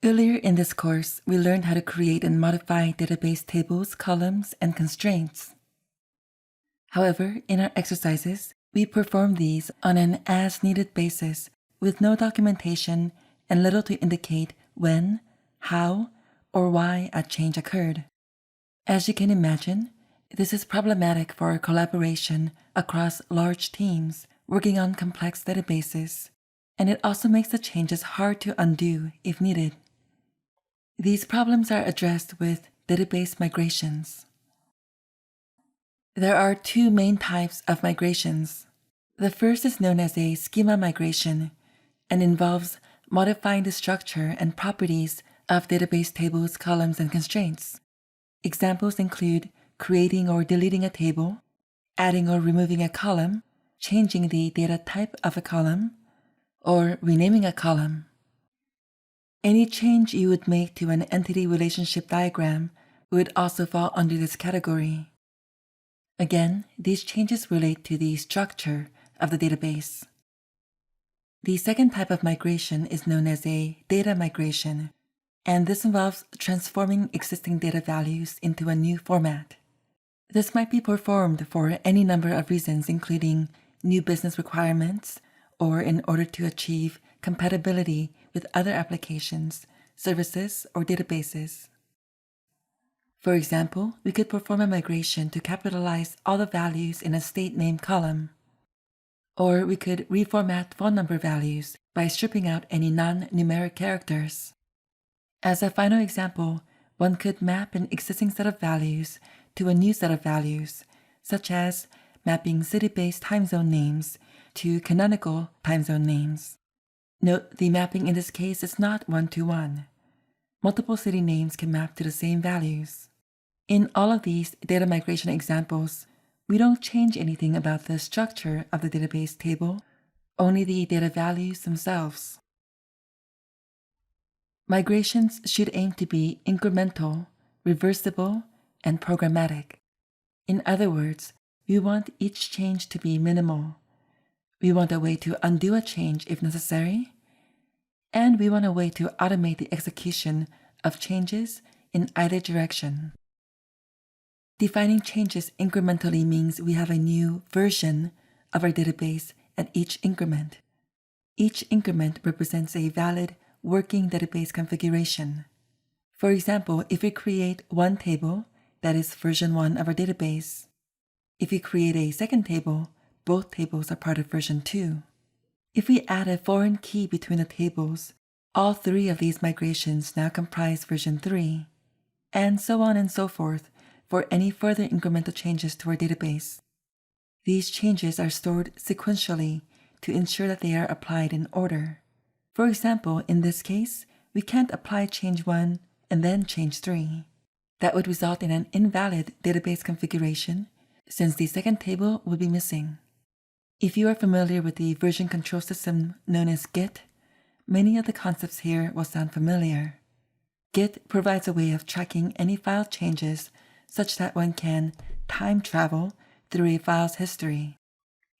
Earlier in this course, we learned how to create and modify database tables, columns, and constraints. However, in our exercises, we perform these on an as-needed basis with no documentation and little to indicate when, how, or why a change occurred. As you can imagine, this is problematic for collaboration across large teams working on complex databases, and it also makes the changes hard to undo if needed. These problems are addressed with database migrations. There are two main types of migrations. The first is known as a schema migration and involves modifying the structure and properties of database tables, columns, and constraints. Examples include creating or deleting a table, adding or removing a column, changing the data type of a column, or renaming a column. Any change you would make to an entity relationship diagram would also fall under this category. Again, these changes relate to the structure of the database. The second type of migration is known as a data migration, and this involves transforming existing data values into a new format. This might be performed for any number of reasons, including new business requirements, or in order to achieve compatibility with other applications, services, or databases. For example, we could perform a migration to capitalize all the values in a state name column. Or we could reformat phone number values by stripping out any non-numeric characters. As a final example, one could map an existing set of values to a new set of values, such as mapping city-based time zone names to canonical time zone names. Note the mapping in this case is not one-to-one. Multiple city names can map to the same values. In all of these data migration examples, we don't change anything about the structure of the database table, only the data values themselves. Migrations should aim to be incremental, reversible, and programmatic. In other words, we want each change to be minimal. We want a way to undo a change if necessary, and we want a way to automate the execution of changes in either direction. Defining changes incrementally means we have a new version of our database at each increment. Each increment represents a valid working database configuration. For example, if we create one table, that is version 1 of our database. If we create a second table, both tables are part of version 2. If we add a foreign key between the tables, all three of these migrations now comprise version 3, and so on and so forth for any further incremental changes to our database. These changes are stored sequentially to ensure that they are applied in order. For example, in this case, we can't apply change 1 and then change 3. That would result in an invalid database configuration since the second table would be missing. If you are familiar with the version control system known as Git, many of the concepts here will sound familiar. Git provides a way of tracking any file changes such that one can time travel through a file's history.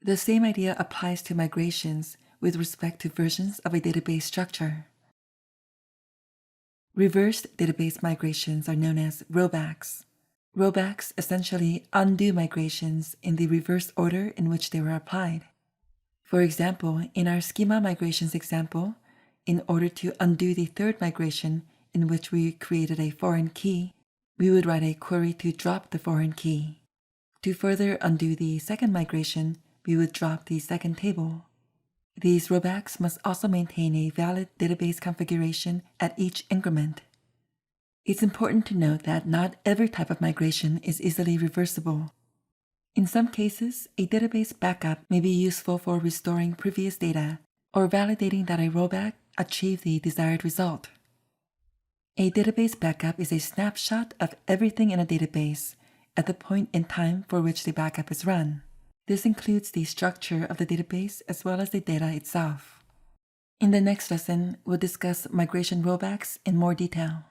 The same idea applies to migrations with respect to versions of a database structure. Reversed database migrations are known as rollbacks. Rollbacks essentially undo migrations in the reverse order in which they were applied. For example, in our schema migrations example, in order to undo the third migration in which we created a foreign key, we would write a query to drop the foreign key. To further undo the second migration, we would drop the second table. These rollbacks must also maintain a valid database configuration at each increment. It's important to note that not every type of migration is easily reversible. In some cases, a database backup may be useful for restoring previous data or validating that a rollback achieved the desired result. A database backup is a snapshot of everything in a database at the point in time for which the backup is run. This includes the structure of the database as well as the data itself. In the next lesson, we'll discuss migration rollbacks in more detail.